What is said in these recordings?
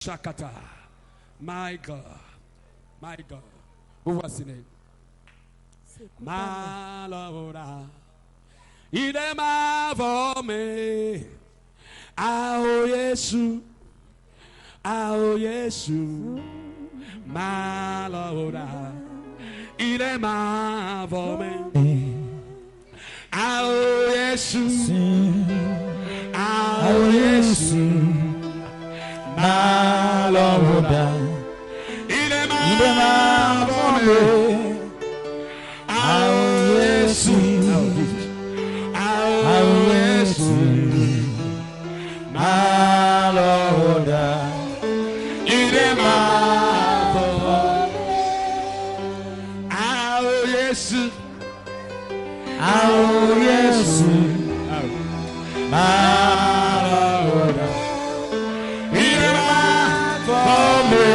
Shakata. My God. My God. Vous voici. Malora. Il est ma formé. Ao Yesu. Ao Yesu. Malora. Il est ma formé. Ao Yesu. Ao Yesu. Malora. Il est ma formé. Ao Yesu. Ao Yesu. Malora. Il est ma formé. Ao Yesu. Ao Yesu. Malora. Il est ma formé.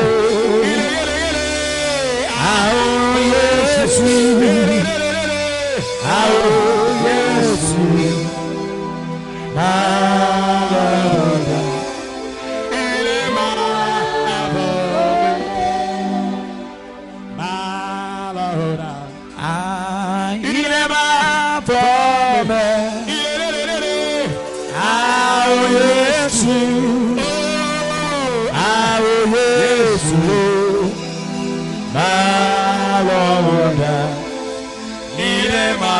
Ao Yesu. Ao Yesu. Malora. Il est ma formé. Malora. Il est ma formé. Ao Yesu. Ao Yesu. Malora. Il est ma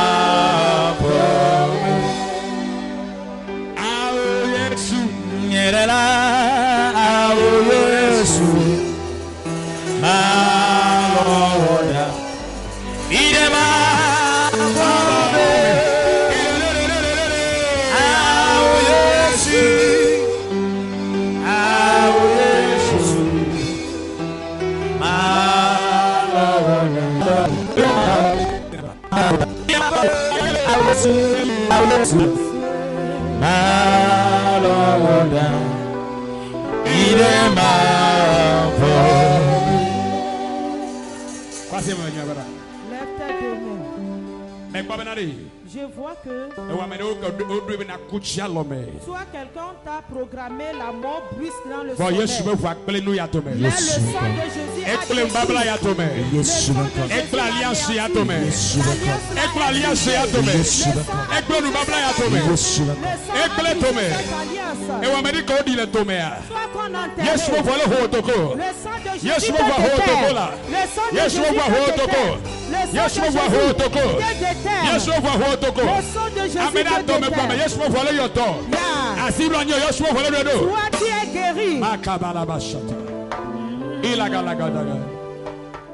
formé. Ao Yesu. Il est là. Ao Yesu. Malora. Il est ma formé. Ao Yesu. Ao Yesu. Malora. Malora. Il est ma formé. Lève tes deux mains. Mais pas benari. Je vois que soit quelqu'un t'a programmé la mort brusque dans le sommeil. Mais le sang de Jésus a détruit. Le sang de Jésus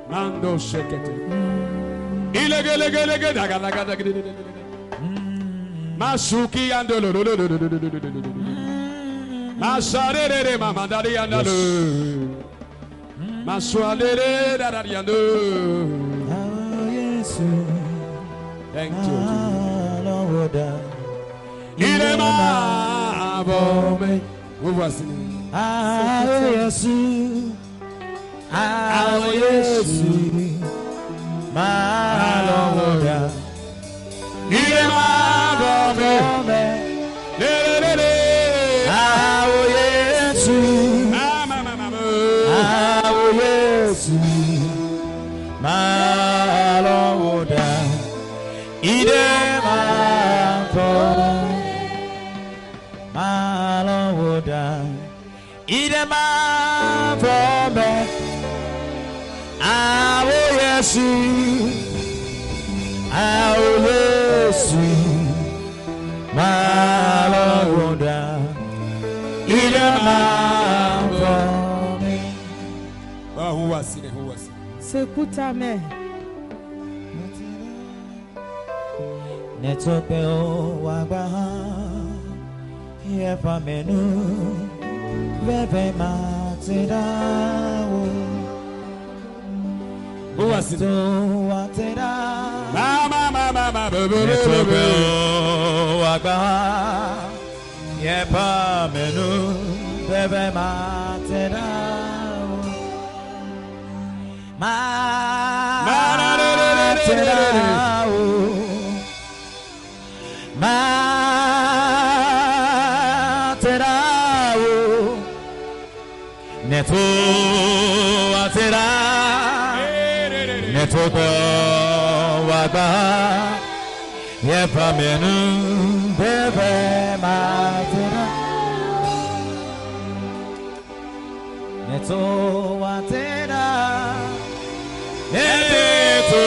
Mando shekete. Masuki andolo. Masarere mamandari andalo. Maswalere dadariando. Thank you. Il est ma formé. Vous voici. Ao Yesu. Ao Yesu. Malora. Il est ma formé. Ao Yesu. Ao Yesu. Malora. Il est ma formé. Malora. Il est ma formé. Ao Yesu. Ao Yesu. Malora. Il est ma formé. Who was it? Secoue ta main. Netopeo wagbaha yefamenu bebe matedao. Who was it? Wateda. Mama. Netopeo wagbaha yefamenu bebe matedao. Matedao. Neto atera. Neto wagba. Yepa menu bebe matera. Neto atera. Neto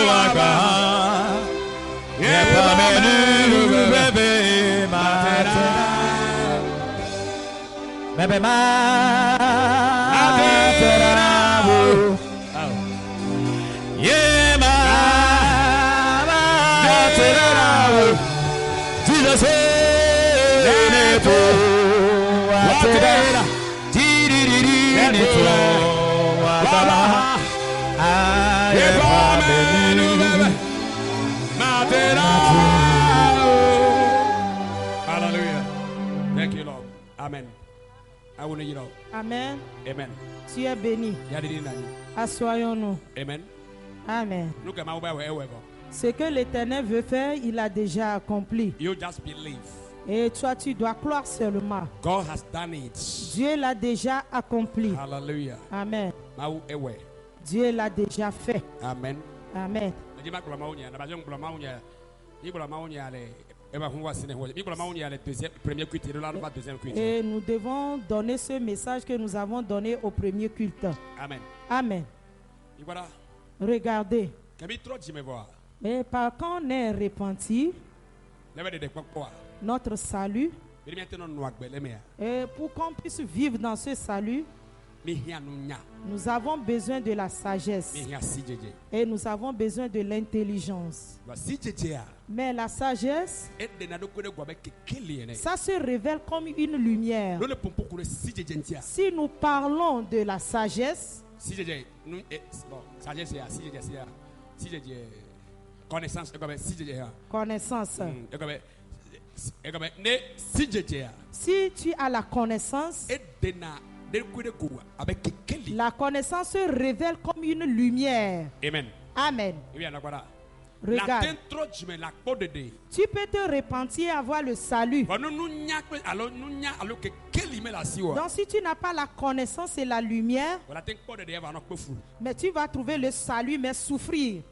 wagba. Yepa menu bebe matera. Bebe matera. Yeah, Jesus, Hallelujah. Thank you, Lord. Amen. I want to know. Amen. Amen. Tu es béni. Assoyons-nous. Amen. Amen. Look at my way. Ce que l'Éternel veut faire, il a déjà accompli. You just believe. Et toi, tu dois croire seulement. God has done it. Dieu l'a déjà accompli. Hallelujah. Amen. Away. Dieu l'a déjà fait. Amen. Amen. Et nous devons donner ce message que nous avons donné au premier culte. Amen. Amen. Regardez. Et par quand on est repenti, notre salut, et pour qu'on puisse vivre dans ce salut, nous avons besoin de la sagesse et nous avons besoin de l'intelligence. Mais la sagesse, ça se révèle comme une lumière. Si nous parlons de la sagesse, connaissance. Si tu as la connaissance, la connaissance se révèle comme une lumière. Amen. Amen. Regarde. Tu peux te repentir et avoir le salut. Donc si tu n'as pas la connaissance et la lumière, mais tu vas trouver le salut mais souffrir.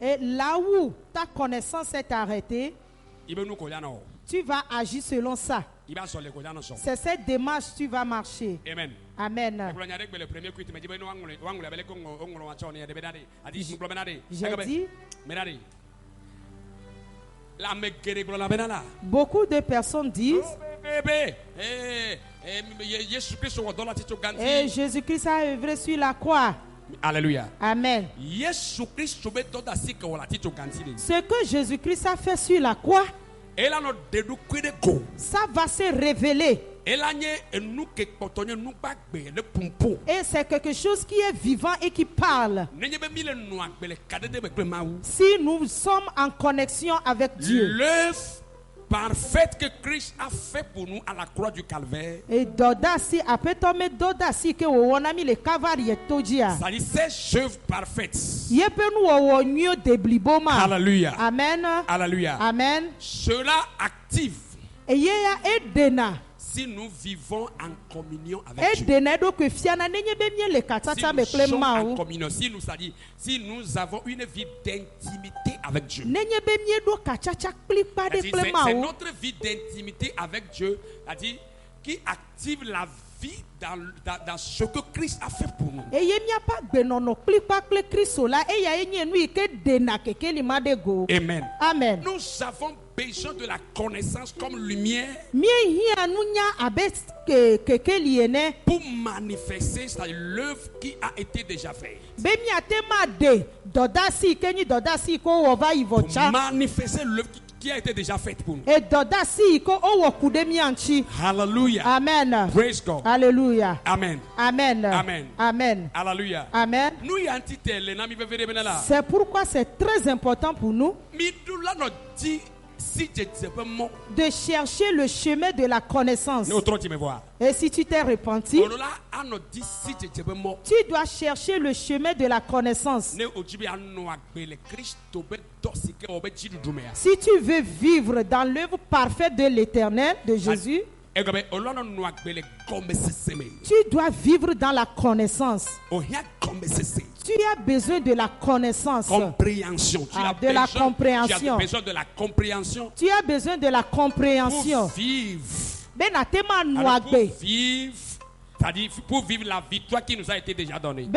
Et là où ta connaissance est arrêtée, tu vas agir selon ça. C'est cette démarche que tu vas marcher. Amen. Amen. J'ai dit, beaucoup de personnes disent, et Jésus-Christ a œuvré sur la croix. Alléluia. Amen. Ce que Jésus-Christ a fait sur la croix, ça va se révéler. Et c'est quelque chose qui est vivant et qui parle. Si nous sommes en connexion avec Dieu. L'œuvre parfaite que Christ a fait pour nous à la croix du Calvaire. Et dodasi apetome dodasi ke wonami le Calvaire tojia. Ça dit ces œuvres parfaites. Yepenu wonyo debliboma. Hallelujah. Amen. Hallelujah. Amen. Cela active. Et yeya edena. Si nous vivons en communion avec Dieu. Si nous sommes en communion, si nous avons une vie d'intimité avec Dieu. C'est notre vie d'intimité avec Dieu qui active la vie dans ce que Christ a fait pour nous. Amen. Amen. Nous avons besoin de la connaissance comme lumière pour manifester l'œuvre qui a été déjà faite. Pour manifester l'œuvre qui a été déjà faite pour nous. Hallelujah. Amen. Praise God. Alléluia. Amen. Amen. Amen. Amen. Hallelujah. Amen. C'est pourquoi c'est très important pour nous de chercher le chemin de la connaissance. Et si tu t'es repenti, tu dois chercher le chemin de la connaissance. Si tu veux vivre dans l'œuvre parfaite de l'Éternel, de Jésus, Tu dois vivre dans la connaissance. Tu as besoin de la connaissance. Compréhension. Tu as de la compréhension. Tu as besoin de la compréhension. Tu as besoin de la compréhension. Pour vivre. C'est-à-dire pour vivre la victoire qui nous a été déjà donnée.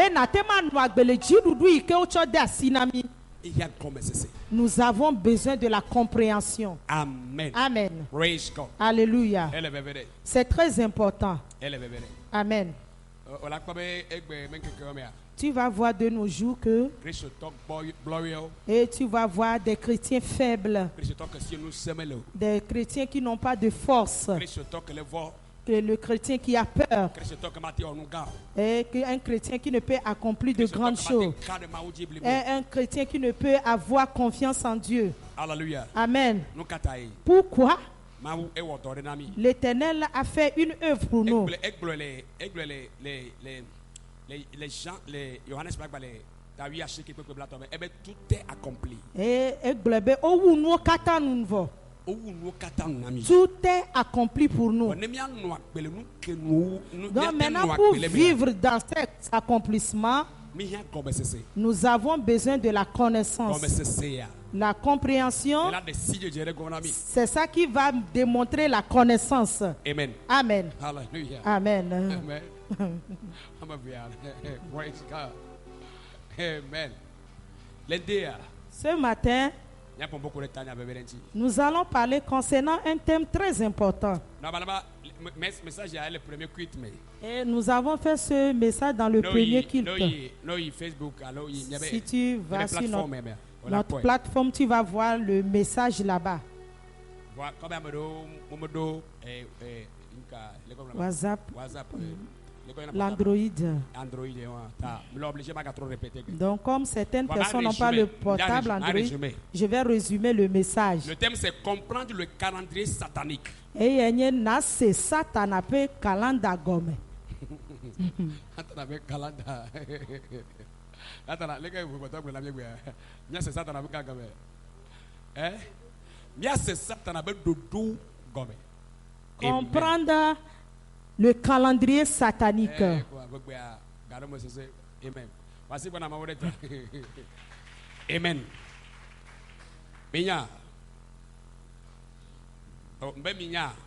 Nous avons besoin de la compréhension. Amen. Amen. Praise God. Alléluia. C'est très important. Amen. Tu vas voir de nos jours que et tu vas voir des chrétiens faibles, des chrétiens qui n'ont pas de force, le chrétien qui a peur, et un chrétien qui ne peut accomplir de grandes choses, et un chrétien qui ne peut avoir confiance en Dieu. Amen. Pourquoi? L'Éternel a fait une œuvre pour nous. Les gens, les Johannes tout est accompli. Tout est accompli pour nous. Donc maintenant, pour vivre dans cet accomplissement, nous avons besoin de la connaissance. La compréhension, c'est ça qui va démontrer la connaissance. Amen. Amen. Hallelujah. Amen. Amen. Amen. Ce matin, nous allons parler concernant un thème très important. Et nous avons fait ce message dans le premier culte. Si tu vas sur notre plateforme, tu vas voir le message là-bas. WhatsApp. L'Android. Donc, comme certaines personnes n'ont pas le portable Android, je vais résumer le message. Le thème, c'est comprendre le calendrier satanique. Et il y a c'est Satan peut calendar gomme. Comprendre le calendrier satanique. Amen.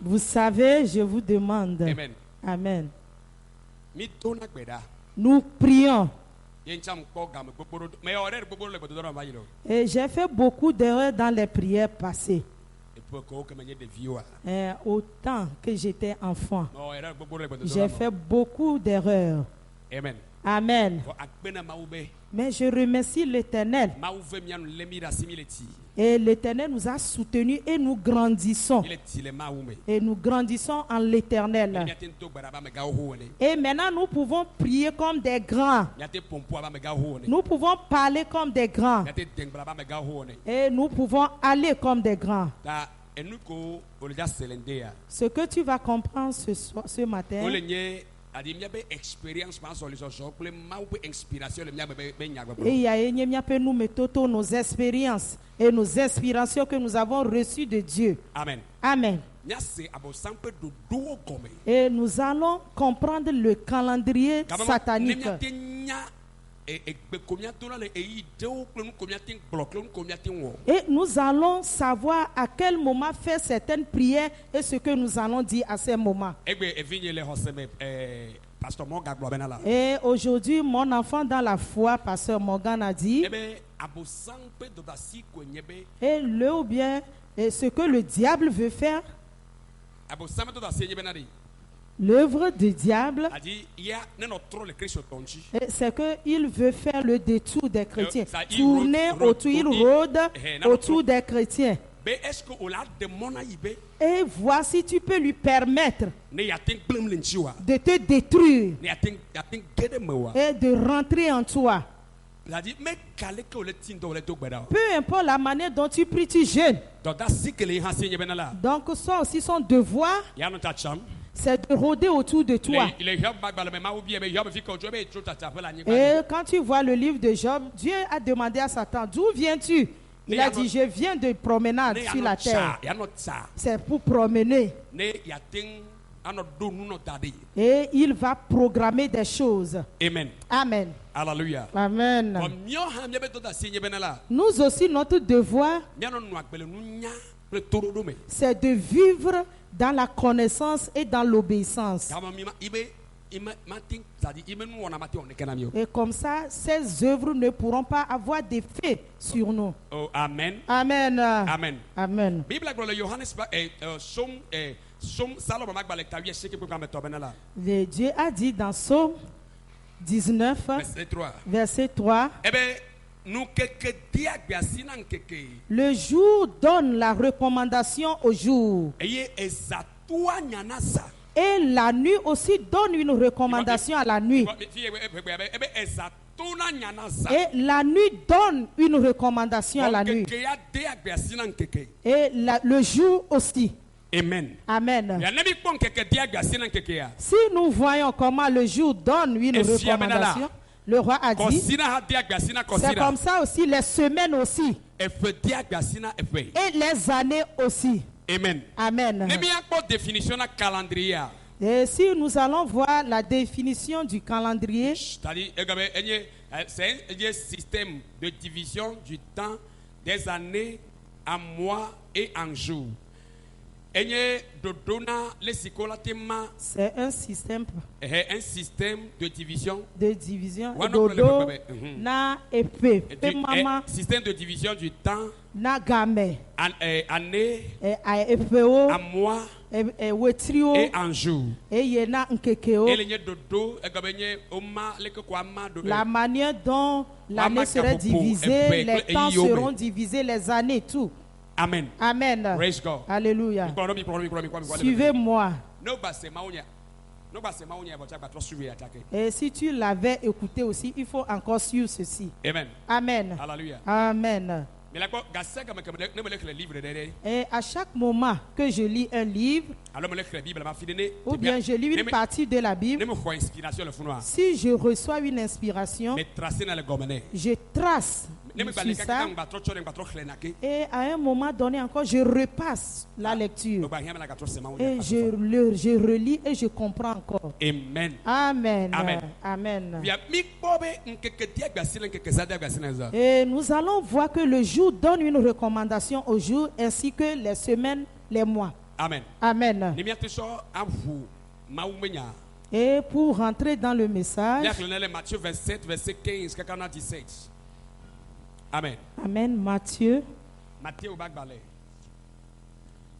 Vous savez, je vous demande. Amen. Amen. Nous prions. Et j'ai fait beaucoup d'erreurs dans les prières passées. Autant que j'étais enfant, j'ai fait beaucoup d'erreurs. Amen. Amen. Mais je remercie l'Éternel. Et l'Éternel nous a soutenus et nous grandissons. Et nous grandissons en l'Éternel. Et maintenant nous pouvons prier comme des grands. Nous pouvons parler comme des grands. Et nous pouvons aller comme des grands. Ce que tu vas comprendre ce matin, et nous mettons nos expériences et nos inspirations que nous avons reçues de Dieu. Amen. Amen. Et nous allons comprendre le calendrier satanique. Et nous allons savoir à quel moment faire certaines prières et ce que nous allons dire à ces moments. Et aujourd'hui, mon enfant dans la foi, Pasteur Morgan a dit, et le ou bien et ce que le diable veut faire, l'œuvre du diable, c'est qu'il veut faire le détour des chrétiens. Tourner autour, il rôde autour des chrétiens. Et vois si tu peux lui permettre de te détruire et de rentrer en toi. Peu importe la manière dont tu pries, tu jeûnes. Donc ça aussi son devoir, c'est de rôder autour de toi. Et quand tu vois le livre de Job, Dieu a demandé à Satan, d'où viens-tu? Il a dit, je viens de promenade sur la terre. C'est pour promener. Et il va programmer des choses. Amen. Amen. Alléluia. Amen. Nous aussi, notre devoir, c'est de vivre dans la connaissance et dans l'obéissance. Et comme ça, ces œuvres ne pourront pas avoir d'effet sur nous. Oh, amen. Amen. Amen. Amen. Dieu a dit dans Psaume 19, verset 3, le jour donne la recommandation au jour. Et la nuit aussi donne une recommandation à la nuit. Et la nuit donne une recommandation à la nuit. Et le jour aussi. Amen. Amen. Si nous voyons comment le jour donne une recommandation, le roi a dit, c'est comme ça aussi les semaines aussi. Et les années aussi. Amen. Amen. Et si nous allons voir la définition du calendrier, c'est un système de division du temps des années en mois et en jours. C'est un système de division. Dodo na epe. Système de division du temps. Na game. Année. En mois. Et en jour. La manière dont l'année serait divisée, les temps seront divisés, les années, tout. Amen. Amen. Praise God. Alléluia. Suivez-moi. Et si tu l'avais écouté aussi, il faut encore suivre ceci. Amen. Amen. Hallelujah. Amen. Et à chaque moment que je lis un livre, ou bien je lis une partie de la Bible, si je reçois une inspiration, je trace sur ça, et à un moment donné encore, je repasse la lecture. Et je relis et je comprends encore. Amen. Amen. Amen. Amen. Et nous allons voir que le jour donne une recommandation au jour ainsi que les semaines, les mois. Amen. Amen. Et pour rentrer dans le message, Matthieu 27, verset 15, 17. Amen. Amen. Matthieu. Matthieu au bac balai.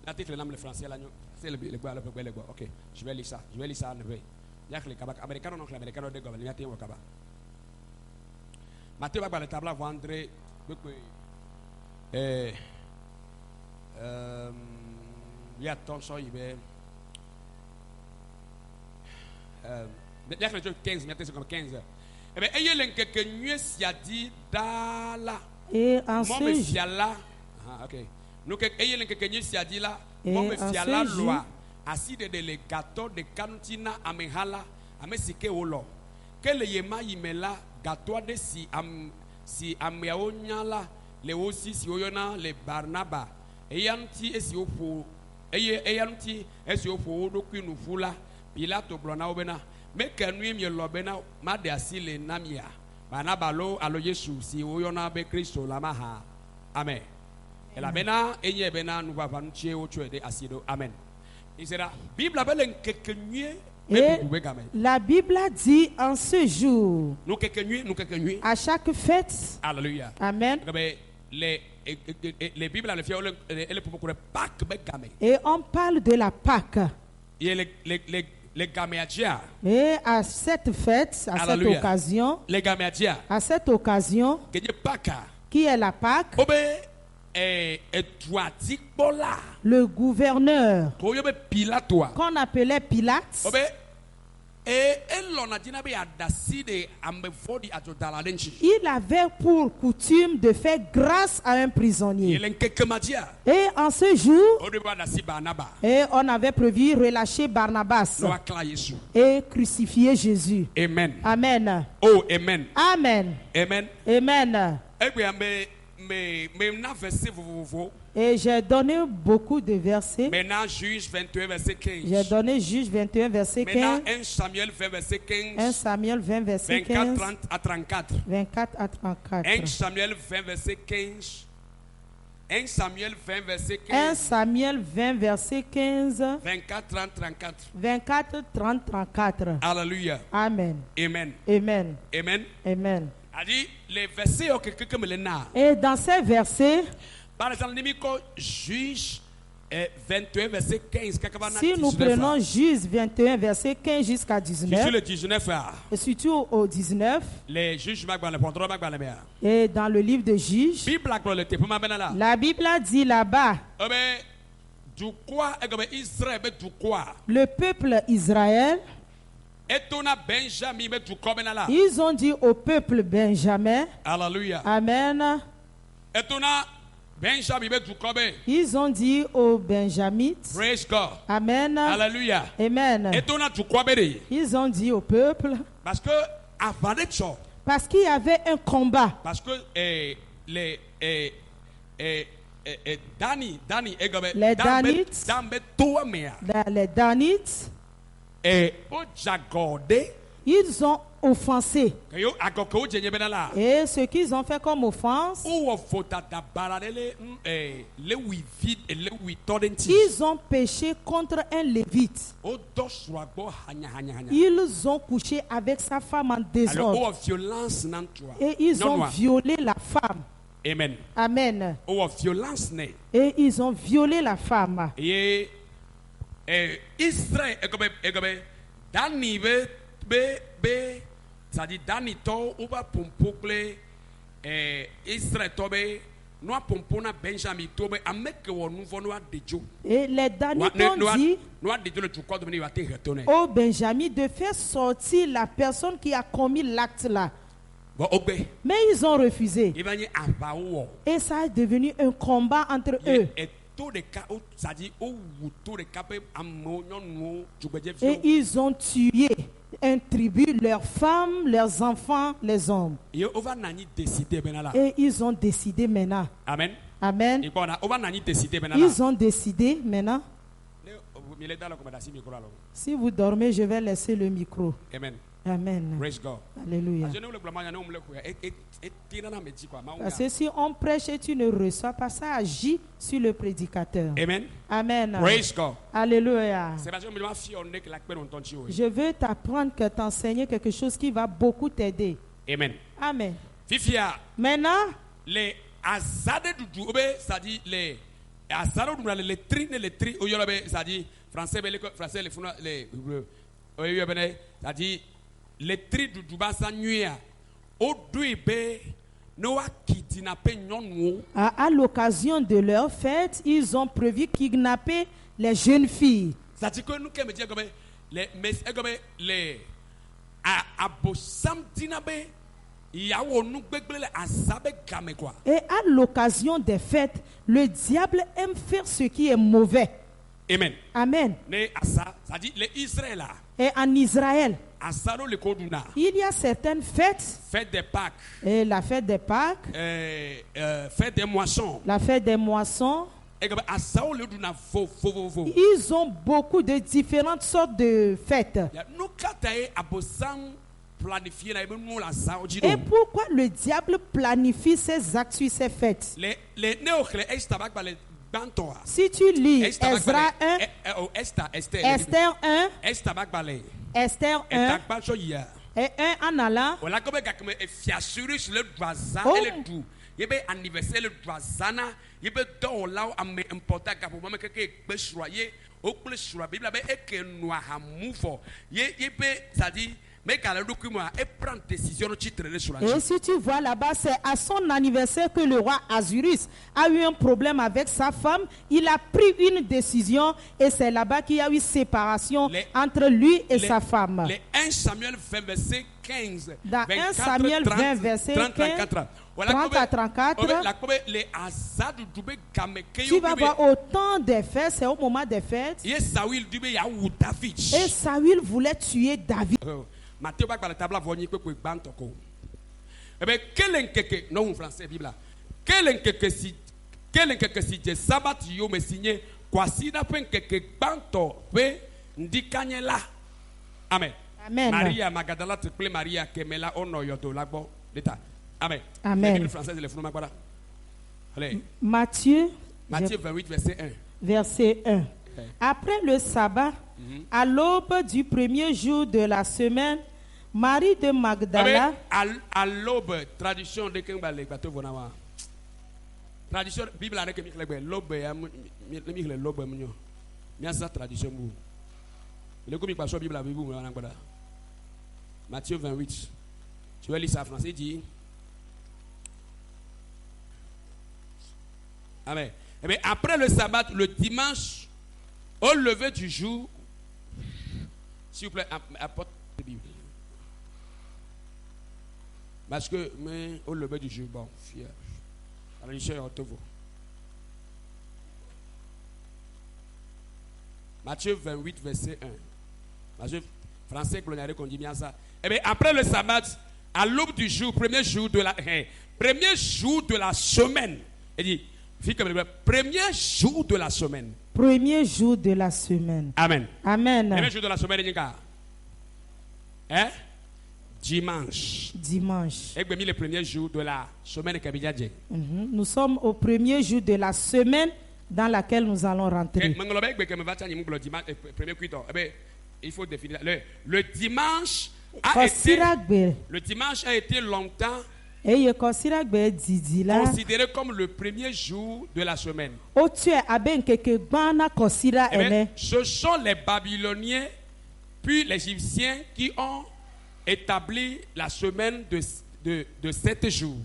L'article le français là, c'est le ok. Je vais lire ça. Je vais lire ça en anglais. Il y a que les américains non, les américains de gouvernement, il y a au Kaba. Matthieu au bac balai table à vendre il y a ton so il est il y a que 15, mais c'est comme 15. Eh bien, ayez l'enquête nuit s'y a dit d'Ala. Et en ce jour, ok. Nous ayez l'enquête nuit s'y a dit là. Mon monsieur la loi. Assis de les gâteaux de cantina amehala amesike olo. Que le yema yimela gâteau de si ameaonyala le aussi si oyona le Barnaba. Eyanti esi opo. Eyanti esi opo do kwinu fula. Pilato blona obena. Mais que nous y lobena made asile namia banabalo alo Yesu si oyona be Kristo la maha. Amen. Et la bena enye bena nous va vanchie o tuede asido. Amen. Il sera Bible appelle quelque nuit. La Bible dit en ce jour, nous quelque nuit, à chaque fête. Alléluia. Amen. Les Bibles et on parle de la Pâque. Et à cette fête, à Alléluia. cette occasion, à cette occasion, qui est la Pâque, le gouverneur qu'on appelait Pilate, il avait pour coutume de faire grâce à un prisonnier. Et en ce jour, et on avait prévu relâcher Barnabas et crucifier Jésus. Amen. Amen. Oh, amen. Amen. Amen. Amen. Et j'ai donné beaucoup de versets. Maintenant, Juge 21, verset 15. J'ai donné Juge 21, verset 15. Maintenant, 1 Samuel 20, verset 15. 1 Samuel 20, verset 15. 24 30 à 34. 24 à 34. 1 Samuel 20, verset 15. 1 Samuel 20, verset 15. 1 Samuel 20, verset 15. 24 30 34. 24, 30, 34. Alléluia. Amen. Amen. Amen. Amen. Amen. A dit les versets que quelqu'un me les n'a. Et dans ces versets, Par exemple, Juge 21, verset 15. si nous prenons Juge 21, verset 15 jusqu'à 19, Sur le 19, et surtout au 19, les juges et dans le livre de Juges, la Bible a dit là-bas, le peuple Israël, ils ont dit au peuple Benjamin, Alléluia. Amen. Ils ont dit aux Benjamites, Praise God. Amen. Alléluia. Amen. Ils ont dit au peuple, parce qu'il y avait un combat. Parce que les Danites, ils ont offensé. Et ce qu'ils ont fait comme offense, ils ont péché contre un lévite. Ils ont couché avec sa femme en désordre. Et ils ont violé la femme. Amen. Amen. Et ils ont violé la femme. Et Israël, Dani c'est-à-dire Dani to uba pompokle Israël tobe no pompona Benjamin tobe ameke wonu vono adejo. Et les Danites ont dit au Benjamin de faire sortir la personne qui a commis l'acte là. Mais ils ont refusé. Et ça est devenu un combat entre eux. Et ils ont tué un tribu, leurs femmes, leurs enfants, les hommes. Et ils ont décidé maintenant. Amen. Amen. Ils ont décidé maintenant. Si vous dormez, je vais laisser le micro. Amen. Amen. Praise God. Alléluia. Parce que si on prêche et tu ne reçois pas, ça agit sur le prédicateur. Amen. Amen. Praise God. Alléluia. Je veux t'apprendre que t'enseigner quelque chose qui va beaucoup t'aider. Amen. Amen. Fifia. Maintenant, les azade du c'est-à-dire les azade les tri c'est-à-dire français c'est-à-dire les tri du Dubasa nuia au douibé noa kidnapper non. À l'occasion de leur fête, ils ont prévu kidnapper les jeunes filles. C'est-à-dire que nous me dire comme les abosam dinabe et à l'occasion des fêtes, le diable aime faire ce qui est mauvais. Amen. Amen. Et en Israël, il y a certaines fêtes. Fête des Pâques. Et la fête des Pâques. Fête des moissons. La fête des moissons. Ils ont beaucoup de différentes sortes de fêtes. Et pourquoi le diable planifie ses actes sur ces fêtes? Si tu lis Ezra 1, Esther 1, Esther 1 et 1 en allant, et si tu vois là-bas, c'est à son anniversaire que le roi Azurus a eu un problème avec sa femme. Il a pris une décision et c'est là-bas qu'il y a eu séparation entre lui et sa femme. Les 1 Samuel 20 verset 15. Dans 1 Samuel 20 verset 15, 30 à 34, tu vas voir au temps des fêtes, c'est au moment des fêtes. Et Saül voulait tuer David. Matthieu va la table voyer que bantoko. Eh bien, quel enkeke non français Bible. Quel enkeke si Quel que si je sabat yo me signé kwasida pen que banto pe ndikanyela. Amen. Amen. Maria Magdala triple Maria Kemela ono yoto lagbo l'état. Amen. Amen. Le français le fond magwara. Allez. Matthieu 28 verset 1. Verset 1. Après le sabbat, à l'aube du premier jour de la semaine, Marie de Magdala. À l'aube, tradition de Kengbalek, tradition, Bible a dit que l'aube, l'aube, c'est tradition. Le commis pas Bible la Bible, Matthieu 28. Tu vas lire ça en français, dit. Amen. Eh bien, après le sabbat, le dimanche, au lever du jour, s'il vous plaît, apporte la Bible. Parce que, mais au lever du jour, bon, fier. Alors, il est autour. Matthieu 28, verset 1. Matthieu, français, colonial, qu'on dit bien ça. Eh bien, après le sabbat, à l'aube du jour, premier jour de la semaine, il dit, premier jour de la semaine. Premier jour de la semaine. Amen. Amen. Premier jour de la semaine, hein? Dimanche. Dimanche. Et le premier jour de la semaine. Nous sommes au premier jour de la semaine dans laquelle nous allons rentrer. Il faut définir. Le dimanche a été longtemps considéré comme le premier jour de la semaine. Ce sont les Babyloniens puis les Égyptiens qui ont établi la semaine de 7 jours.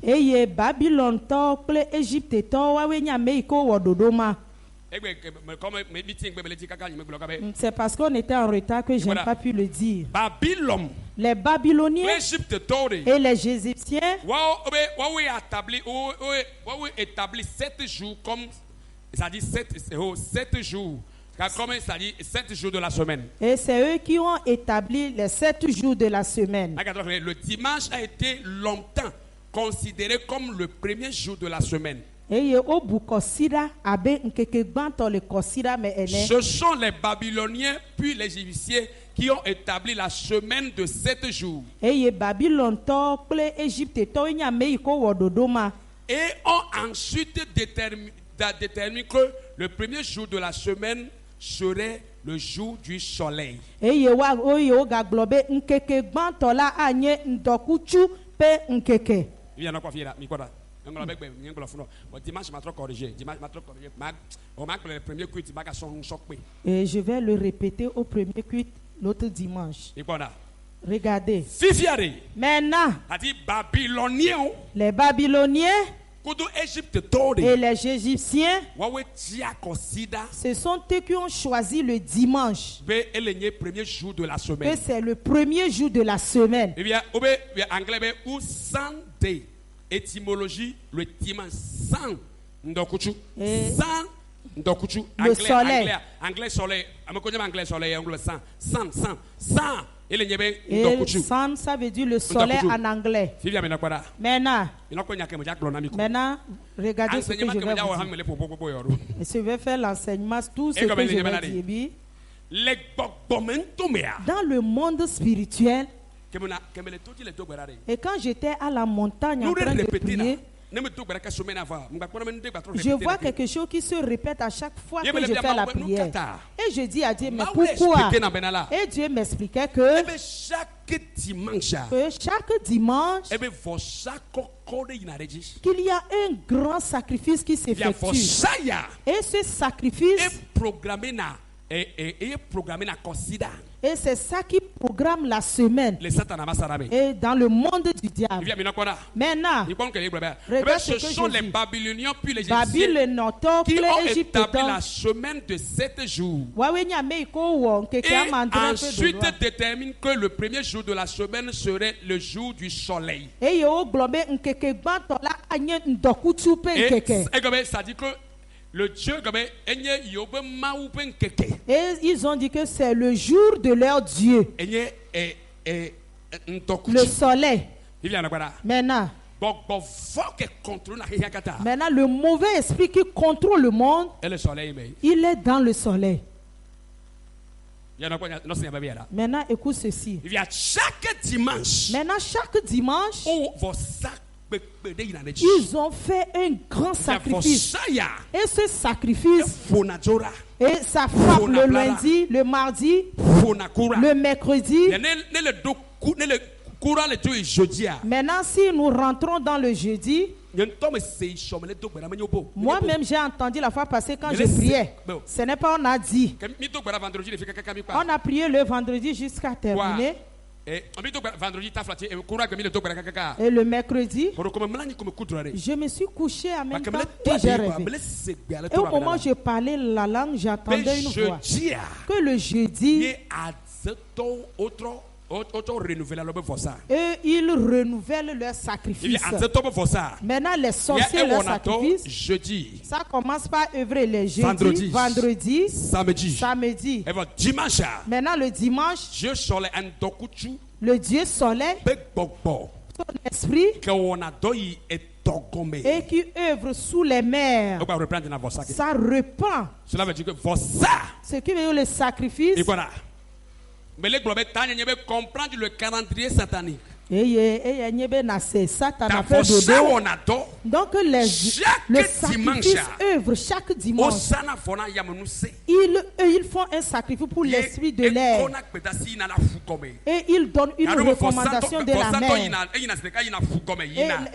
C'est parce qu'on était en retard que je n'ai pas pu le dire. Babylone, les Babyloniens et les Égyptiens ont établi 7 jours comme, c'est-à-dire 7 jours. Comme ça dit, 7 jours de la semaine. Et c'est eux qui ont établi les 7 jours de la semaine. Le dimanche a été longtemps considéré comme le premier jour de la semaine. Ce sont les Babyloniens puis les Égyptiens qui ont établi la semaine de 7 jours. Et ont ensuite déterminé que le premier jour de la semaine serait le jour du soleil. Et je vais le répéter au premier culte l'autre dimanche. Regardez. Maintenant, les Babyloniens et les Égyptiens, ce sont eux qui ont choisi le dimanche. Que c'est le premier jour de la semaine. Étymologie, le dimanche, sans le soleil. Anglais soleil. Anglais soleil, sans. Et sun, ça veut dire le soleil en anglais. Maintenant, regardez ce que je vais vous dire. Et je vais faire l'enseignement, tout ce que je vais dire. Dans le monde spirituel, et quand j'étais à la montagne en train de prier, je vois quelque chose qui se répète à chaque fois que je fais la prière. Et je dis à Dieu, mais pourquoi? Et Dieu m'expliquait que chaque dimanche, qu'il y a un grand sacrifice qui s'effectue. Et ce sacrifice et c'est ça qui programme la semaine. Et dans le monde du diable. Maintenant, regarde ce sont les Babyloniens puis les Égyptiens qui ont établi la semaine de 7 jours. Et ensuite détermine que le premier jour de la semaine serait le jour du soleil. Et ça dit que le Dieu, et ils ont dit que c'est le jour de leur Dieu. Le soleil. Maintenant, Maintenant, le mauvais esprit qui contrôle le monde, il est dans le soleil. Maintenant, écoute ceci. Maintenant, chaque dimanche, ils ont fait un grand sacrifice. Et ce sacrifice, et ça frappe le lundi, le mardi, le mercredi. Maintenant, si nous rentrons dans le jeudi, moi-même j'ai entendu la fois passée quand je priais. Ce n'est pas on a dit. On a prié le vendredi jusqu'à terminer. Et le mercredi, je me suis couché en même temps et j'ai rêvé. Et au moment où je parlais la langue, j'entendais une voix. Que le jeudi, et ils renouvellent leur sacrifice. Maintenant, les sorciers, leur sacrifice, ça commence par œuvrer les jeudis, vendredi, samedi. Maintenant, le dimanche, le Dieu soleil, son esprit, et qui œuvre sous les mers, ça reprend. Ce qui veut dire le sacrifice. Mais les globes comprendre le calendrier satanique. Donc le sacrifice œuvre chaque dimanche. Ils font un sacrifice pour l'esprit de l'air. Et ils donnent une recommandation de la mer. Et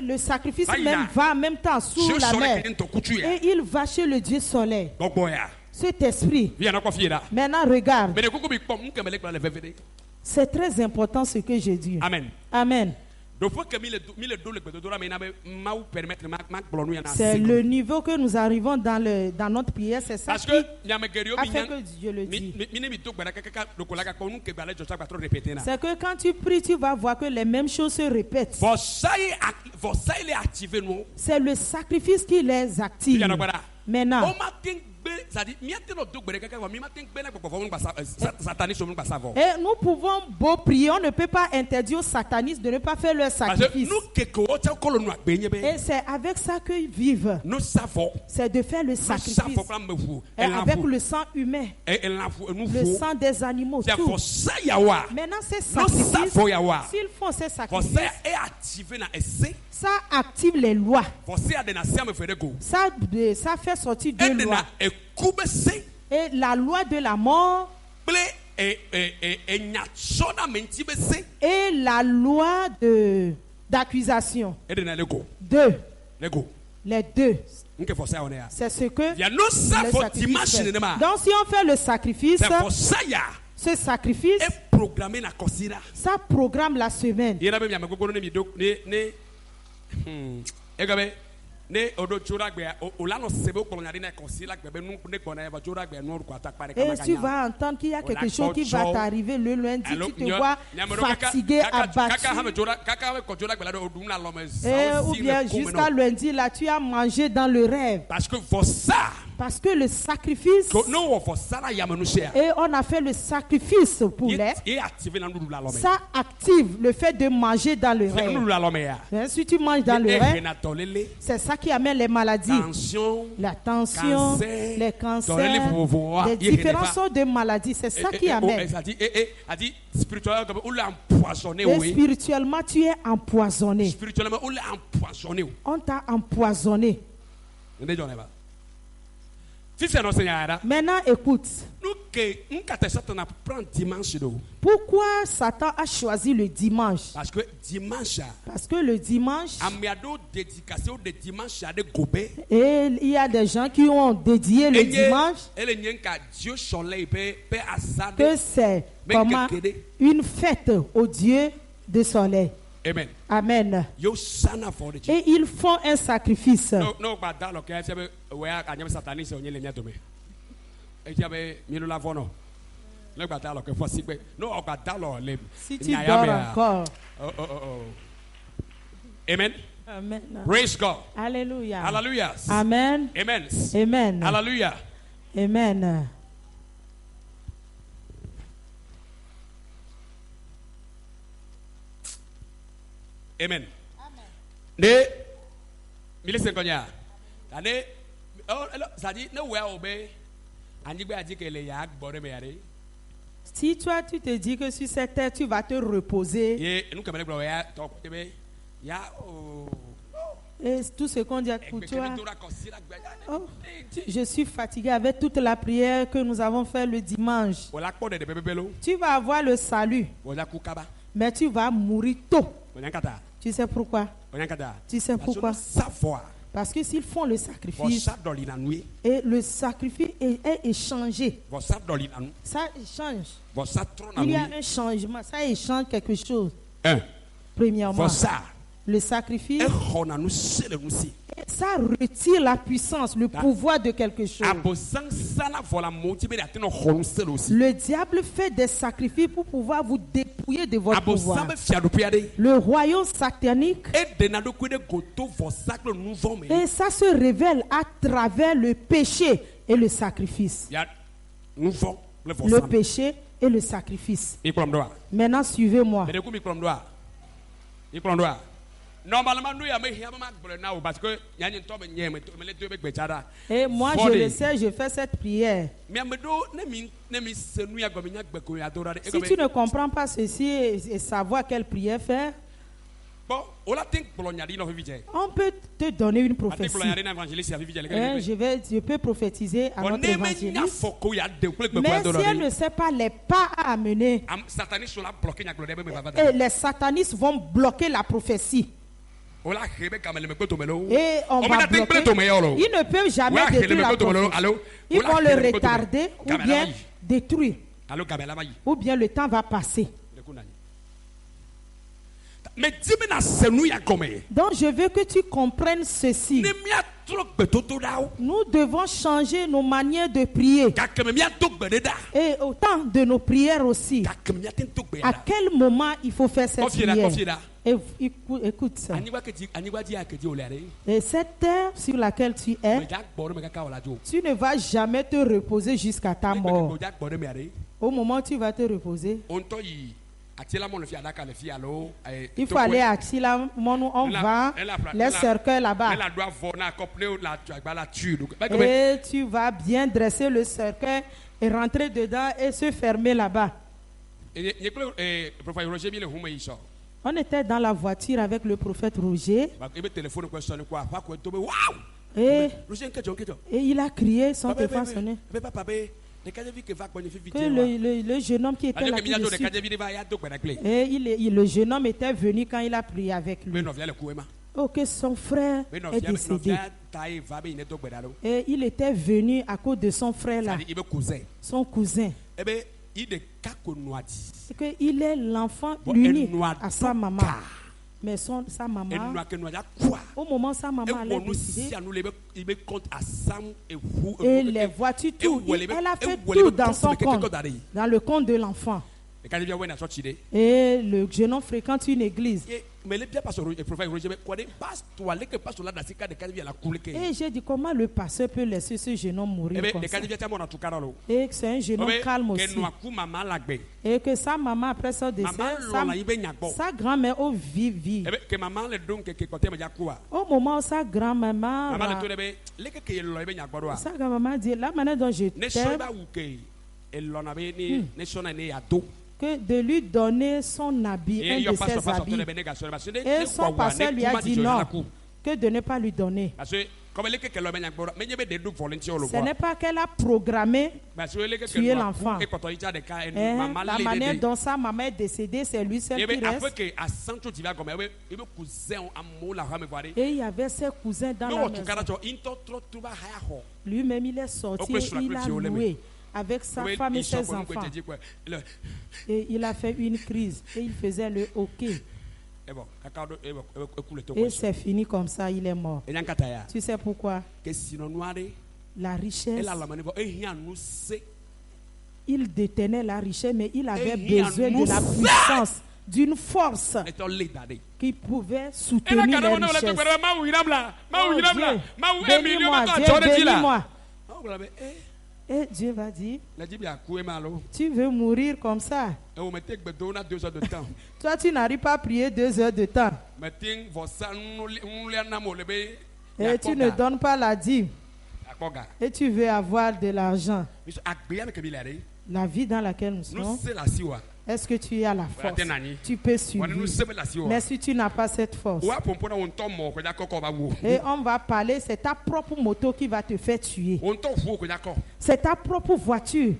le sacrifice même va en même temps sous la mer. Et il va chez le Dieu soleil. Cet esprit. Maintenant regarde. C'est très important ce que j'ai dit. Amen. Amen. C'est le niveau que nous arrivons dans notre prière. C'est ça qui a fait que Dieu le dit. C'est que quand tu pries, tu vas voir que les mêmes choses se répètent. C'est le sacrifice qui les active. Maintenant, et nous pouvons beau prier, on ne peut pas interdire aux satanistes de ne pas faire leur sacrifice. Et c'est avec ça qu'ils vivent. C'est de faire le sacrifice. Et avec le sang humain, le sang des animaux, tout. Maintenant, ces sacrifices, s'ils font ces sacrifices, ça active les lois. Ça fait sortir deux lois. Et la loi de la mort et la loi d'accusation. Deux. Les deux. C'est ce que donc si on fait le sacrifice, ce sacrifice, ça programme la semaine. Et tu vas entendre qu'il y a quelque chose qui va t'arriver le lundi, tu te vois fatigué, abattu. Ou bien jusqu'à lundi, là, tu as mangé dans le rêve. Parce que le sacrifice, et on a fait le sacrifice pour l'air, ça active le fait de manger dans le rêve. Et si tu manges dans le rêve, c'est ça qui amène les maladies, la tension, les cancers, les différentes sortes de maladies. C'est ça qui amène. Et spirituellement, tu es empoisonné. On t'a empoisonné. Maintenant, écoute. Pourquoi Satan a choisi le dimanche? Parce que le dimanche, et il y a des gens qui ont dédié le dimanche que c'est comment une fête au Dieu de soleil. Amen. Amen. Et ils font un sacrifice. Si tu dors encore. Amen. Amen. Praise God. Alléluia. Hallelujah. Amen. Amen. Amen. Hallelujah. Amen. Amen. Ne, mille cinquante. Tane, oh, ça dit, ne ouais obé. Anigbe a dit que les yak boré me yare. Si toi tu te dis que sur cette terre tu vas te reposer. Et nous comme les broya, top, ya oh. Et tout ce qu'on dit pour toi. Oh, je suis fatigué avec toute la prière que nous avons fait le dimanche. Tu vas avoir le salut, mais tu vas mourir tôt. Tu sais pourquoi? Tu sais pourquoi? Parce que s'ils font le sacrifice et le sacrifice est échangé, ça échange. Il y a un changement, ça échange quelque chose. Premièrement, le sacrifice, ça retire la puissance, le pouvoir de quelque chose. Le diable fait des sacrifices pour pouvoir vous dépouiller de votre pouvoir. Le royaume satanique, et ça se révèle à travers le péché et le sacrifice. Le péché et le sacrifice. Maintenant, suivez-moi. Normalement, nous parce que et moi je le sais, je fais cette prière. Si tu ne comprends pas ceci et savoir quelle prière faire, on peut te donner une prophétie. Je peux prophétiser à notre évangéliste. Mais si elle ne sait pas les pas à amener, et les satanistes vont bloquer la prophétie. Et on va bloquer. Ils ne peuvent jamais détruire la prophétie. Ils vont le retarder ou bien détruire. Ou bien le temps va passer. Donc je veux que tu comprennes ceci. Nous devons changer nos manières de prier. Et au temps de nos prières aussi. À quel moment il faut faire cette prière? Et écoute ça. Et cette terre sur laquelle tu es, tu ne vas jamais te reposer jusqu'à ta mort. Au moment où tu vas te reposer, il faut aller à Tilamon, on va, les cercueils là-bas. Et tu vas bien dresser le cercueil et rentrer dedans et se fermer là-bas. On était dans la voiture avec le prophète Roger. Et il a crié, son téléphone sonnait. Que le jeune homme qui était là, et le jeune homme était venu quand il a prié avec lui. Oh, que son frère est décédé. Et il était venu à cause de son frère là, son cousin. C'est qu'il est l'enfant unique à sa maman. Mais sa maman, au moment où sa maman allait décider, et les voitures, tout, elle a fait tout dans son compte, dans le compte de l'enfant. Et le jeune homme fréquente une église. Et j'ai dit, comment le pasteur peut laisser ce jeune homme mourir comme ça? Et c'est un jeune homme calme aussi. Et que sa maman, après son décès, sa grand-mère au vit. Au moment où sa grand-maman, sa grand-maman dit, la manière dont je t'aime, que de lui donner son habit, un de ses habits. Et son pasteur lui a dit non, que de ne pas lui donner. Ce n'est pas qu'elle a programmé tuer l'enfant. La manière dont sa maman est décédée, c'est lui seul qui reste. Et il y avait ses cousins dans la maison. Lui-même, il est sorti, il a loué avec sa femme et ses enfants. Et il a fait une crise. Et il faisait le hockey. Et c'est fini comme ça, il est mort. Tu sais pourquoi? La richesse. Il détenait la richesse, mais il avait besoin de la puissance, d'une force qui pouvait soutenir les richesses. Oh Dieu, bénis-moi, Dieu, bénis-moi. Et Dieu va dire, tu veux mourir comme ça? Toi, tu n'arrives pas à prier 2 heures de temps. Et tu ne donnes pas la dîme. Et tu veux avoir de l'argent. La vie dans laquelle nous sommes, est-ce que tu as la force? Tu peux survivre. Mais si tu n'as pas cette force, et on va parler, c'est ta propre moto qui va te faire tuer. C'est ta propre voiture.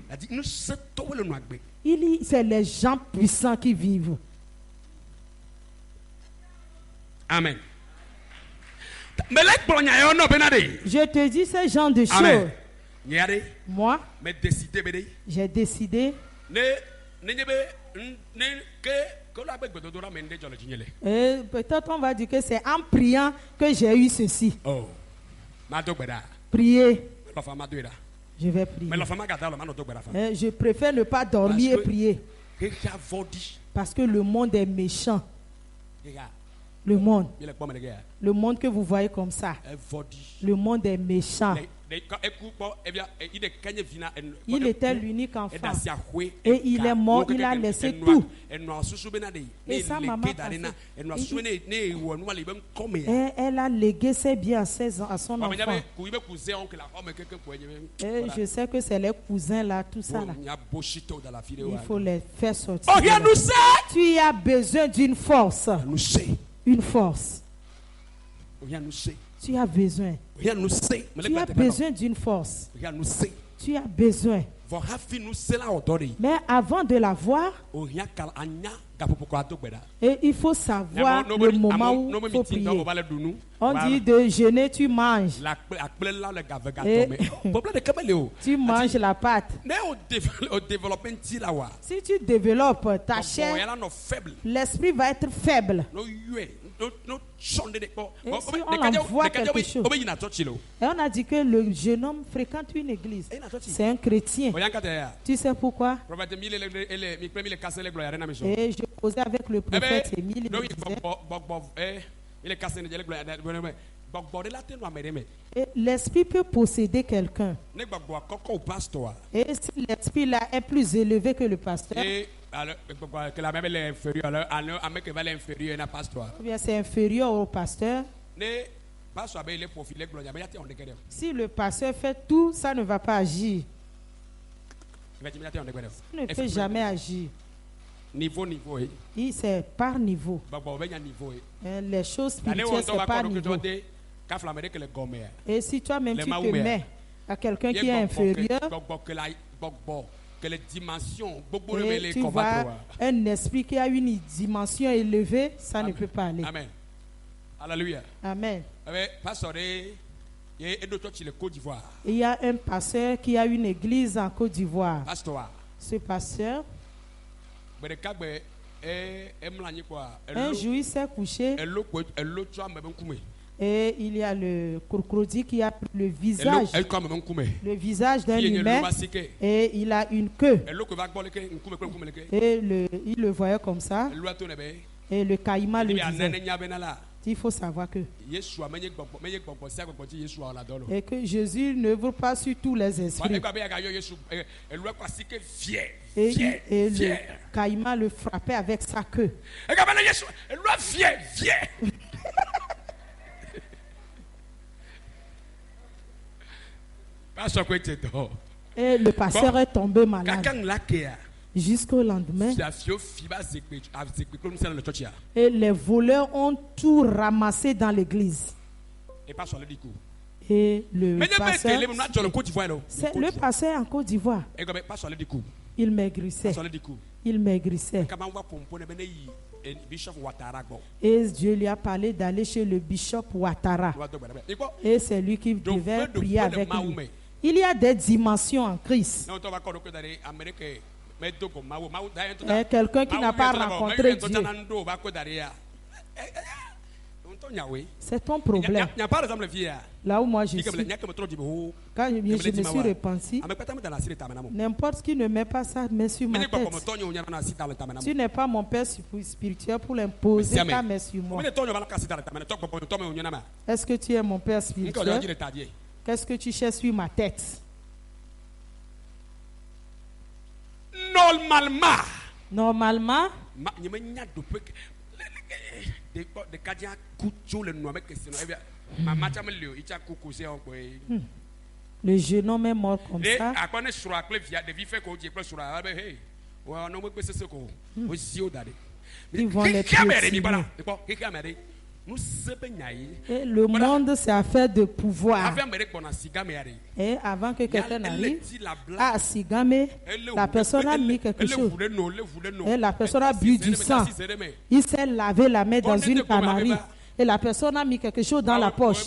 C'est les gens puissants qui vivent. Amen. Je te dis ce genre de choses. Moi, j'ai décidé. Et peut-être on va dire que c'est en priant que j'ai eu ceci. Oh. Prier. Je vais prier. Je préfère ne pas dormir et prier. Parce que le monde est méchant. Le monde que vous voyez comme ça, le monde est méchant. Il était l'unique enfant et il est mort, il a laissé tout. Et sa maman elle a légué ses biens à son enfant. Et je sais que c'est les cousins là, tout ça là. Il faut les faire sortir. Tu as besoin d'une force. Une force. Tu as besoin. Tu as besoin d'une force. Tu as besoin. Mais avant de l'avoir, et il faut savoir le moment où il faut prier. On dit de jeûner, tu manges. Et tu manges la pâte. Si tu développes ta chair, l'esprit va être faible. Et si on envoie quelque chose, et on a dit que le jeune homme fréquente une église. C'est un chrétien. Tu sais pourquoi? Et je causais avec le prophète Émile. Et l'esprit peut posséder quelqu'un. Et si l'esprit là est plus élevé que le pasteur, ou bien c'est inférieur au pasteur, si le pasteur fait tout, ça ne va pas agir. Ça ne peut jamais agir. C'est par niveau. Les choses spirituelles, c'est par niveau. Et si toi-même tu te mets à quelqu'un qui est inférieur, et tu vois un esprit qui a une dimension élevée, ça ne peut pas aller. Amen. Alléluia. Amen. Il y a un pasteur qui a une église en Côte d'Ivoire. Ce pasteur, un jour il s'est couché et il y a le crocodile qui a pris le visage d'un humain et il a une queue. Et il le voyait comme ça. Et le caïman lui disait, il faut savoir que et que Jésus ne veut pas sur tous les esprits. Et le caïman le frappait avec sa queue. Et le pasteur est tombé malade jusqu'au lendemain. Et les voleurs ont tout ramassé dans l'église. Et le pasteur en Côte d'Ivoire, il maigrissait. Et Dieu lui a parlé d'aller chez le bishop Ouattara. Et c'est lui qui devait prier avec lui. Il y a des dimensions en Christ. Et quelqu'un qui n'a pas rencontré Dieu, c'est ton problème. Là où moi je suis, quand je me suis repenti, n'importe qui ne met pas sa main sur ma tête. Tu n'es pas mon père spirituel pour l'imposer ta main sur moi. Est-ce que tu es mon père spirituel? Qu'est-ce que tu cherches sur ma tête? Normalement, Le jeune homme est mort comme ça. Ils vont les piétiner. Et le monde, c'est affaire de pouvoir. Et avant que quelqu'un n'arrive à Sigame, la personne a mis quelque chose. Et la personne a bu du sang. Il s'est lavé la main dans une cannerie. Et la personne a mis quelque chose dans la poche.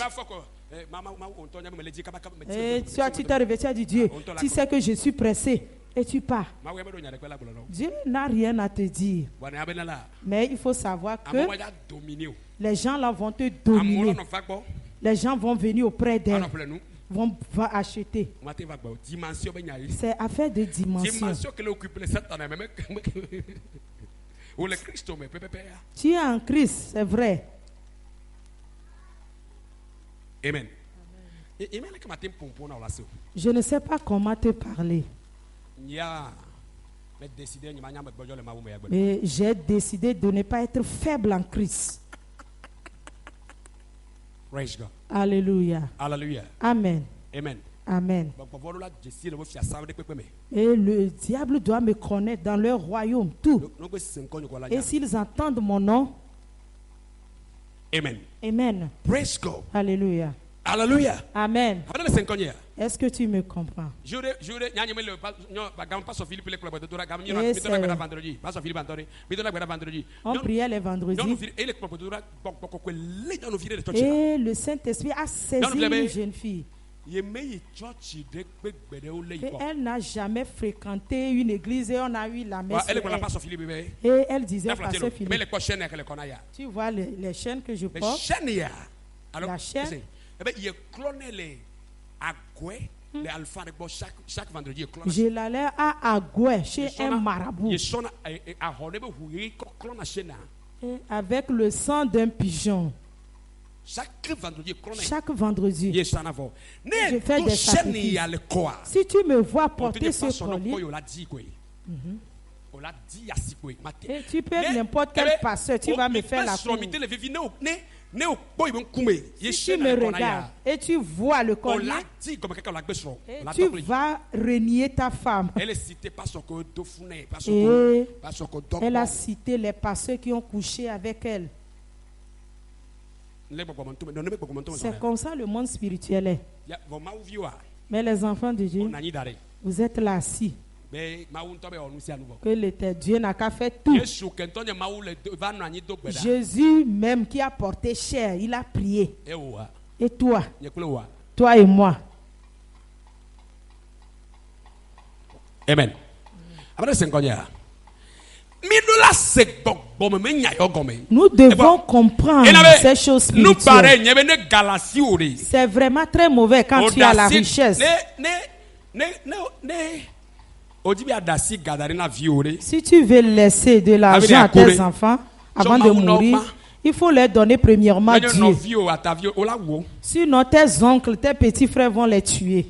Et tu t'es réveillé, tu as dit, Dieu, tu sais que je suis pressé. Et tu pars. Dieu n'a rien à te dire. Mais il faut savoir que les gens là vont te dominer. Les gens vont venir auprès d'elle. Vont acheter. C'est affaire de dimension. Tu es en Christ, c'est vrai. Amen. Je ne sais pas comment te parler. Mais j'ai décidé de ne pas être faible en Christ. Alléluia. Alléluia. Amen. Amen. Amen. Et le diable doit me connaître dans leur royaume, tout. Et s'ils entendent mon nom, Amen. Amen. Praise God. Alléluia. Alléluia. Amen. Est-ce que tu me comprends? On priait les vendredis. Et le Saint-Esprit a saisi une jeune fille. Et elle n'a jamais fréquenté une église et on a eu la messe. Et elle disait, Pasteur Philippe, tu vois les chaînes que je porte? La chaîne. Je l'allais à Agoué chez un marabout. Et avec le sang d'un pigeon. Chaque vendredi, je fais des sacrifices. Si tu me vois porter ce collier, et tu peux n'importe quel pasteur, tu vas me faire la cour. Si tu me regardes et tu vois le collier, et tu vas renier ta femme. Et elle a cité les pasteurs qui ont couché avec elle. C'est comme ça le monde spirituel est. Mais les enfants de Dieu, vous êtes là assis. Que Dieu n'a qu'à faire tout. Jésus même qui a porté chair, il a prié. Et toi, toi et moi. Amen. Nous devons comprendre ces choses spirituelles. C'est vraiment très mauvais quand tu as la richesse. Si tu veux laisser de l'argent à tes enfants avant de mourir, il faut leur donner premièrement Dieu. Sinon tes oncles, tes petits frères vont les tuer.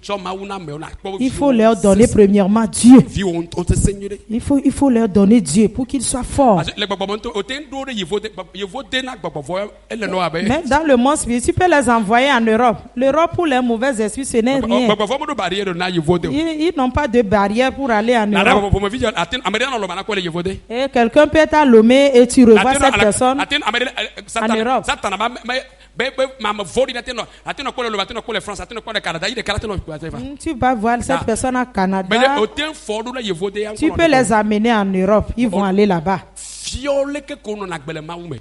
Il faut leur donner premièrement Dieu. Il faut leur donner Dieu pour qu'ils soient forts. Mais dans le monde spirituel, tu peux les envoyer en Europe. L'Europe pour les mauvais esprits, ce n'est rien. Ils n'ont pas de barrière pour aller en Europe. Et quelqu'un peut être à Lomé et tu revois cette personne en Europe. Tu vas voir cette personne au Canada. Tu peux les amener en Europe. Ils vont aller là-bas.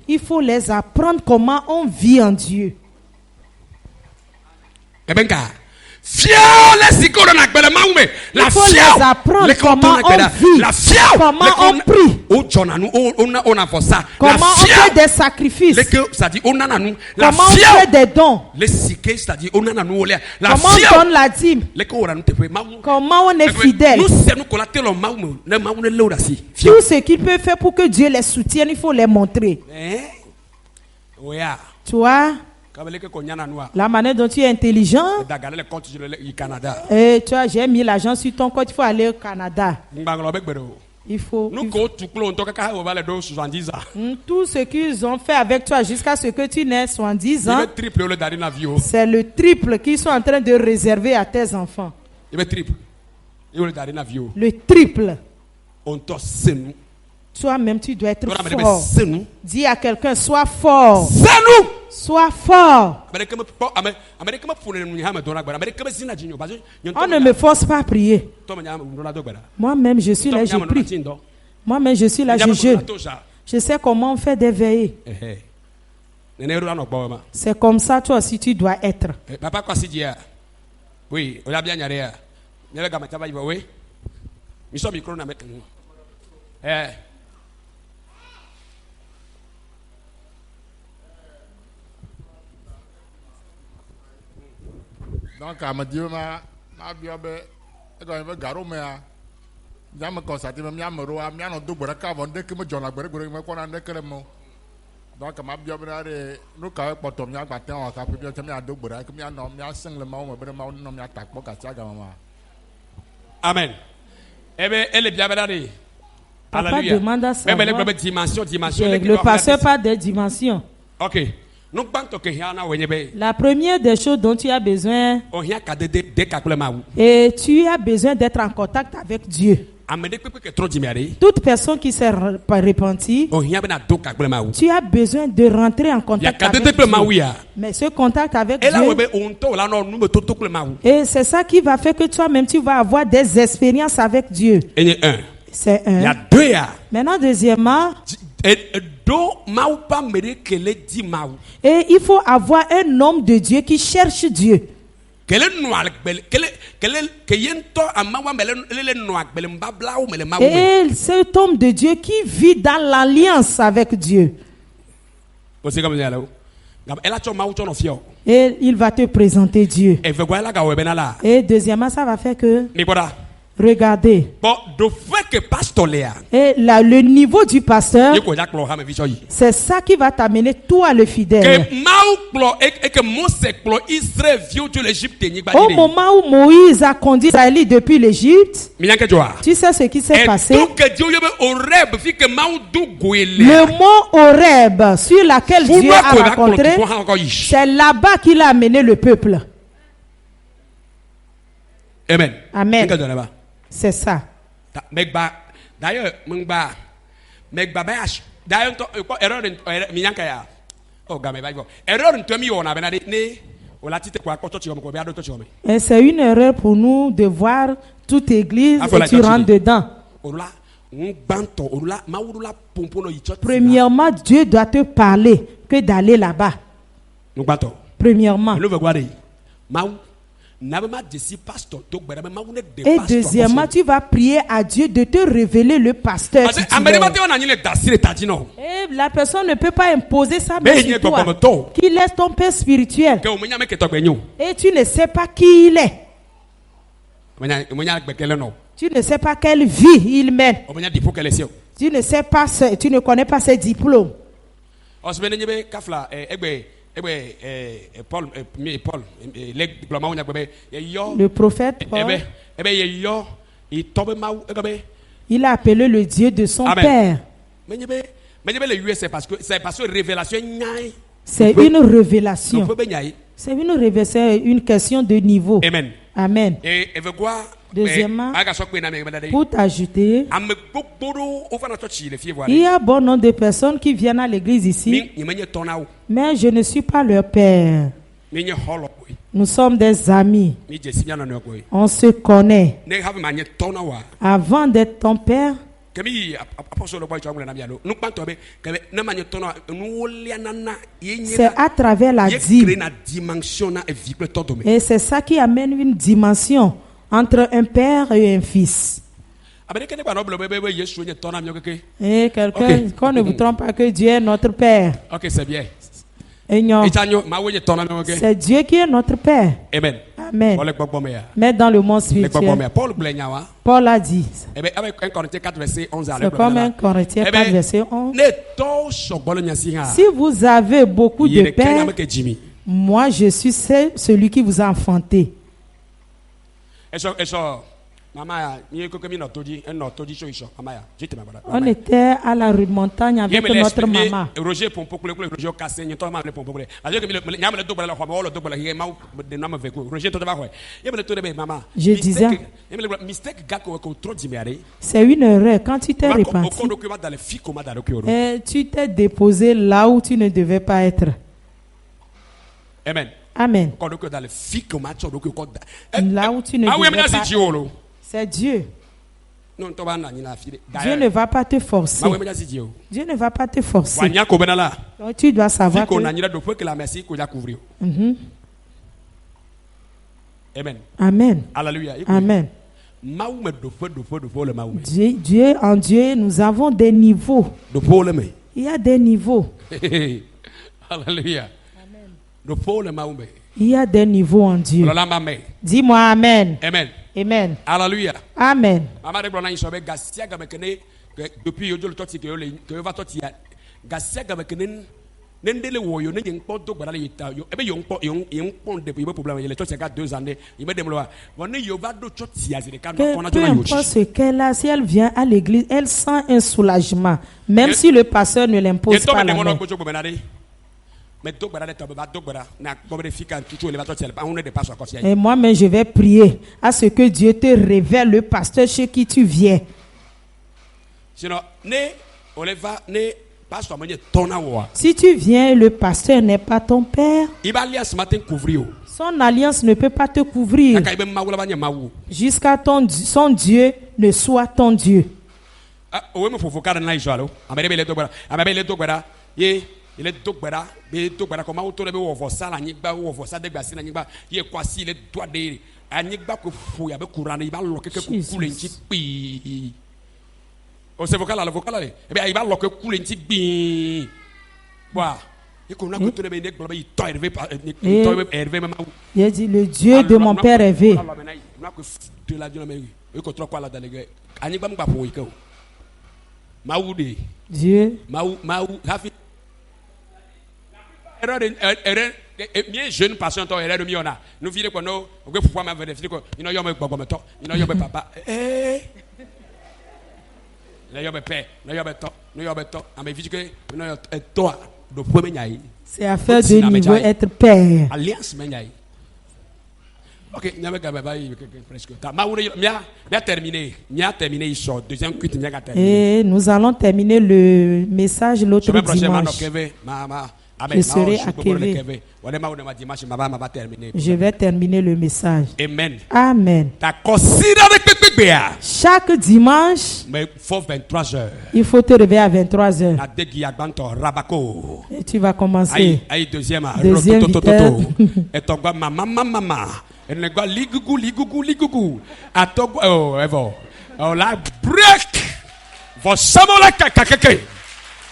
Il faut les apprendre comment on vit en Dieu. Il faut les apprendre comment on vit, comment on prie, comment on fait des sacrifices, comment on fait des dons, comment on donne la dîme, comment on est fidèle. Tout ce qu'il peut faire pour que Dieu les soutienne, il faut les montrer. Tu vois? La manière dont tu es intelligent. Et tu vois, j'ai mis l'argent sur ton compte, il faut aller au Canada. Il faut. Tout ce qu'ils ont fait avec toi jusqu'à ce que tu n'aies 70 ans, c'est le triple qu'ils sont en train de réserver à tes enfants. Le triple. Toi-même, tu dois être fort. Dis à quelqu'un, sois fort. Sois fort. On ne me force pas à prier. Moi-même, je suis là, je prie. Moi-même, je suis là, je jeûne. Je sais comment on fait des veillées. C'est comme ça, toi aussi, tu dois être. Oui, on a bien yaré. Donc, à me dire, ma bien, me garo, mais je me constate, mais je me roa, je me double, avant de que me John Agber, me connaît que le mot. Donc, ma bien, nous, quand on tombe, à temps, à peu près, à double, comme il y a un homme, il y a 5 le mot, mais non, il y a attaque, pour qu'à Amen. Eh bien, elle est bien verdade. Papa demande à savoir. Le pasteur parle des dimensions. Ok. La première des choses dont tu as besoin, et tu as besoin d'être en contact avec Dieu. Toute personne qui s'est repentie, tu as besoin de rentrer en contact avec Dieu. Mais ce contact avec Dieu, et c'est ça qui va faire que toi-même tu vas avoir des expériences avec Dieu. C'est un. Il y a deux. Maintenant, deuxièmement, et il faut avoir un homme de Dieu qui cherche Dieu. Et cet homme de Dieu qui vit dans l'alliance avec Dieu. Et il va te présenter Dieu. Et deuxièmement, ça va faire que... Regardez. Et là, le niveau du pasteur, c'est ça qui va t'amener toi le fidèle. Au moment où Moïse a conduit Israël depuis l'Égypte, tu sais ce qui s'est passé? Le mont Horeb sur lequel Dieu a rencontré, c'est là-bas qu'il a amené le peuple. Amen. Amen. C'est ça. D'ailleurs, c'est une erreur pour nous de voir toute église et tu rentres dedans. Premièrement, Dieu doit te parler que d'aller là-bas. Premièrement. Et deuxièmement, tu vas prier à Dieu de te révéler le pasteur. Et la personne ne peut pas imposer ça sur toi. Qu'il est ton père spirituel. Et tu ne sais pas qui il est. Tu ne sais pas quelle vie il mène. Tu ne sais pas, tu ne connais pas ses diplômes. Le prophète Paul, il a appelé le Dieu de son père. C'est une révélation. C'est une révélation, une question de niveau. Amen. Amen. Deuxièmement, pour t'ajouter, il y a bon nombre de personnes qui viennent à l'église ici, mais je ne suis pas leur père. Nous sommes des amis. On se connaît. Avant d'être ton père, c'est à travers la dîme. Et c'est ça qui amène une dimension entre un père et un fils. Et quelqu'un, qu'on ne vous trompe pas que Dieu est notre père. Ok, c'est bien. C'est Dieu qui est notre père. Amen. Amen. Mais dans le monde spirituel, Paul a dit, c'est comme 1 Corinthiens 4 verset 11. Si vous avez beaucoup de pères, moi je suis celui qui vous a enfanté. On était à la montagne avec notre maman. Je disais, c'est une erreur. Quand tu t'es repenti, tu t'es déposé là où tu ne devais pas être. Amen. Amen. Là où tu ne devais pas être. C'est Dieu. Dieu ne va pas te forcer. Dieu ne va pas te forcer. Donc tu dois savoir que... Amen. Amen. Alléluia. Amen. Dieu, en Dieu, nous avons des niveaux. Il y a des niveaux. Alléluia. Il y a des niveaux en Dieu. Dis-moi Amen. Amen. Amen. Alléluia. Amen. Depuis peu importe ce qu'elle a, si elle vient à l'église, elle sent un soulagement, même si le pasteur ne l'impose pas la main. Et moi-même, je vais prier à ce que Dieu te révèle le pasteur chez qui tu viens. Si tu viens, le pasteur n'est pas ton père. Son alliance ne peut pas te couvrir jusqu'à son Dieu ne soit ton Dieu. Il est dogbara, il est dogbara comme auto de wovosa la nyigba wovosa de gbasi na nyigba ye kwasi il est doigt de anyigba ko fu ya be kurana iba loke ke kule nti pi o se vocal la vocal le e be iba loke kule nti bi wa e ko na ko to de be nek bloba yi to hervé mama il dit le Dieu de mon père Hervé na ko de la dina me e ko tro kwa la dalega anyigba mgba po ike o mawude Dieu mawu hafi bien jeune patient erreur de miona nous vivons quoi nous on peut pouvoir me vérifier quoi il y a un gogometo il y a un papa il y a un père il y a un to il y a un to à mes que il y a toi de premier nyai c'est affaire de niveau être père alliance menyai ok nyame ka baba presque ta ma wuri bien terminé iso deuxième cuite nya terminé et nous allons terminer le message l'autre dimanche. Je serai à Kévé. Je vais terminer le message. Amen. Amen. Chaque dimanche, il faut te réveiller à 23h. Et tu vas commencer. Deuxième vitesse.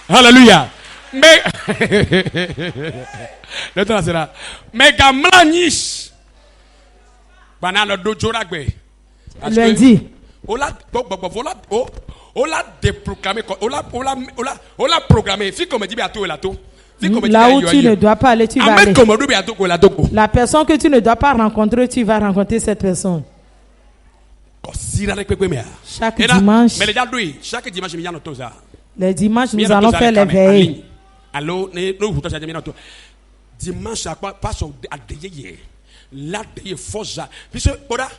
Hallelujah. Mais le temps c'est là. Mais gamlanis banana dojoragbe. Lundi. Ola déprogrammer ola programmer. Fi comme dit bientôt là tout. Là où tu ne dois pas aller, tu vas aller. La personne que tu ne dois pas rencontrer, tu vas rencontrer cette personne. Chaque dimanche. Les dimanches, nous allons faire les veilles. Allô, dimanche à quoi passe à déyer là déyer force puisque ora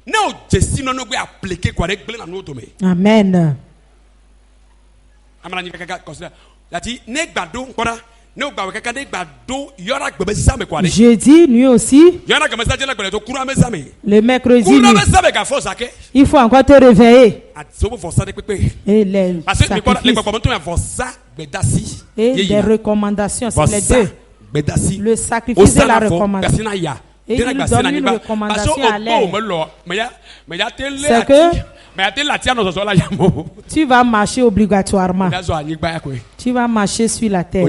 non destino no go appliquer quoi rek blé na no to me amen amana ni kaka considère la ti ne gbado ora ne gba kaka ne gbado yora gbe zame quoi jeudi nuit aussi yora gbe zame la to kura me zame le mercredi nuit kura me zame ka force ake il faut encore te réveiller so force de pepe et les parce que les comment tu force bedasi et les recommandations c'est les deux le sacrifice et la recommandation et il nous donne une recommandation à l'air c'est que tu vas marcher obligatoirement tu vas marcher sur la terre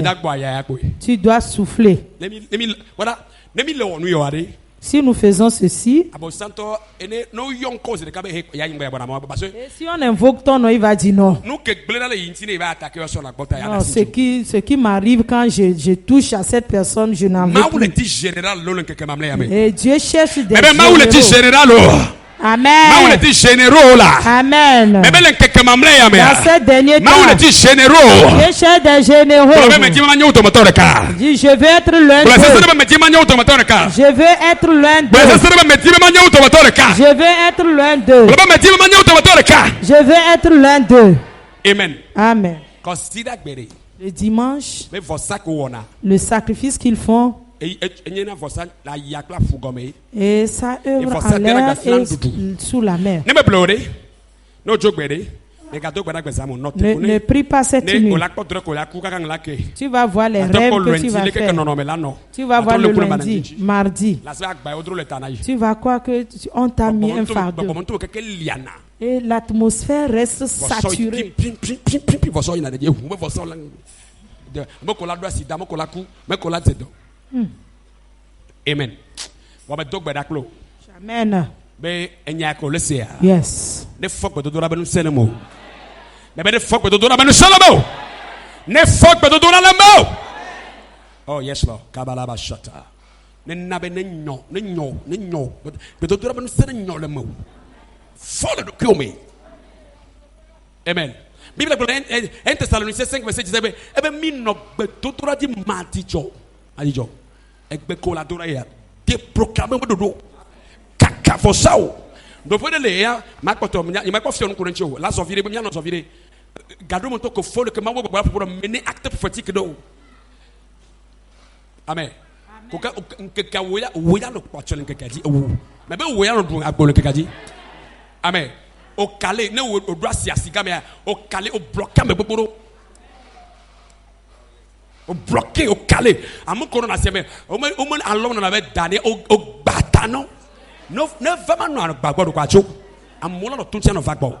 tu dois souffler si nous faisons ceci, et si on invoque ton nom, il va dire non. Non, ce qui m'arrive quand je touche à cette personne, je n'en veux plus. Et Dieu cherche des généraux. Amen. Maou est généreux là. Amen. Mais belle que mamle ya me. Dans ces derniers temps, Maou est généreux. je cherche des généreux. Dis je veux être l'un d'eux. Je veux être l'un d'eux. Je veux être l'un d'eux. Je veux être l'un d'eux. Amen. Amen. Consider Le dimanche, le sacrifice qu'ils font, et ça œuvre en l'air et sous la mer. Ne prie pas cette nuit. Tu vas voir les rêves que tu vas faire. Tu vas voir le lundi, mardi. Tu vas croire qu'on t'a mis un fardeau. Et l'atmosphère reste saturée. Amen. Amen. Yes. Oh yes Lord. Kabalaba shata. Follow the kill me. Amen. Bible 1 Thessaloniciens 5 verset 10. Ebe mi no betotora di matijo. Alijo. Egbe kola dora ya. De proclamer dodo. Kaka for sao. Do fo de le ya makoto nya ma ko fi on kurenchi o. La so vire be nya no so vire. Gado mo to ko follow ke ma wo gba pour mener acte prophétique do. Amen. Koka nkeka woya no kwa chole nkeka ji owu. Me be woya no dun agbolo nkeka ji. Amen. Au calé, ne au droit si asiga mais au calé, au bloqué me boboro. Au bloqué, au calé. Amu corona si mais au moins allons on avait donné au batano. Ne vraiment non à bagbo de quoi cho. Amu là tout tient au bagbo.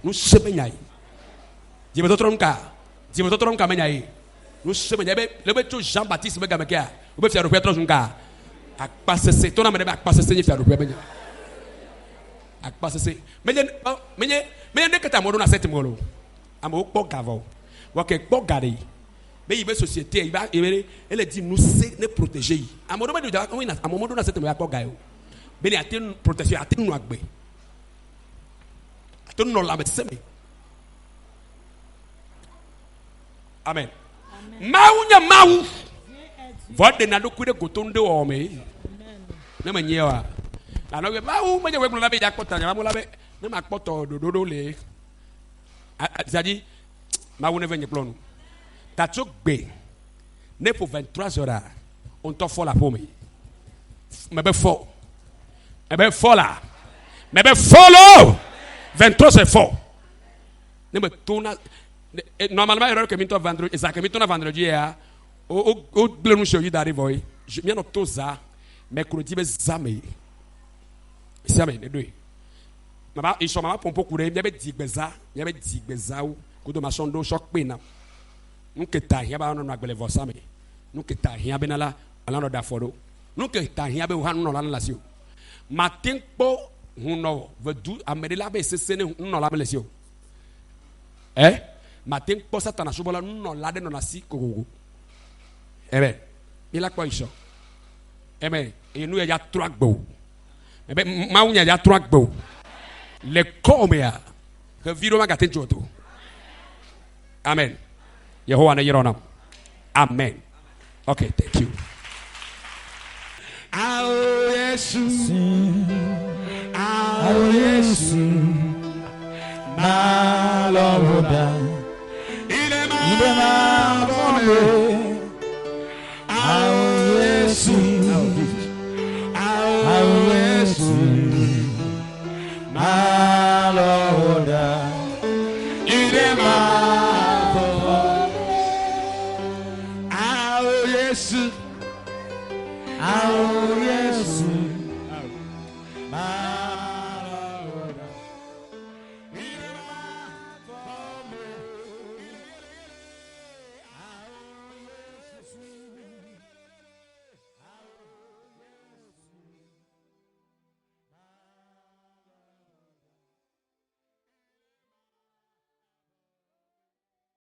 Nous se benyai. Je vais d'autres cas. Je vais d'autres cas benyai. Nous se benyai. Le beto Jean-Baptiste me gameka. Au be faire le pétrole junka. A passer c'est ton âme de ba passer c'est faire le benyai. Mais ne que ta modo na cette molo amo po gavo wa ke po gari be yibe société elle dit nous c'est ne protéger amodo me do oui na amodo na cette mo ya po gayo be ni atin protection atin no agbe atin no la seme. Amen. Maunya mau vode na do kude gotonde o me na manyewa ano we mawu menye we la be jakota nya la be na makpoto dododo le zadi mawu ne venye plonu tacho gbe ne pour 23 heures on to fo la pomme me be fo là me be follow 23 c'est fort ne me tourna normalement erreur que mi to vendredi et ça que mi to na vendredi ya o blenu shoyi d'arriver je mi no to za mercredi be zame. Si amen les deux. Maman ils sont maman pompo courir bien be digbeza ou ko ma sondo choc pena. Nous que ta hia ba no na gbele vosa me. Nous que ta hia be na la ala no da fodo. Nous que ta hia be ho no la la sio. Matin po huno vedu amede la be sesene no la melesio. Matin po satana subola no la de no na si kogogo. Amen. Il a quoi iso? Amen. Et nous ya trois gbo. Maunya ya trois gbo. Le komea. Que viro ma gaten joto. Amen. Yehovah na yirona. Amen. Okay, thank you. Ao Jesus. Ao Jesus. Maloda. Ile ma bone. Ao Jesus. Ao Jesus. Maloda. Ile ma bone. Ao Jesus. Ao Jesus.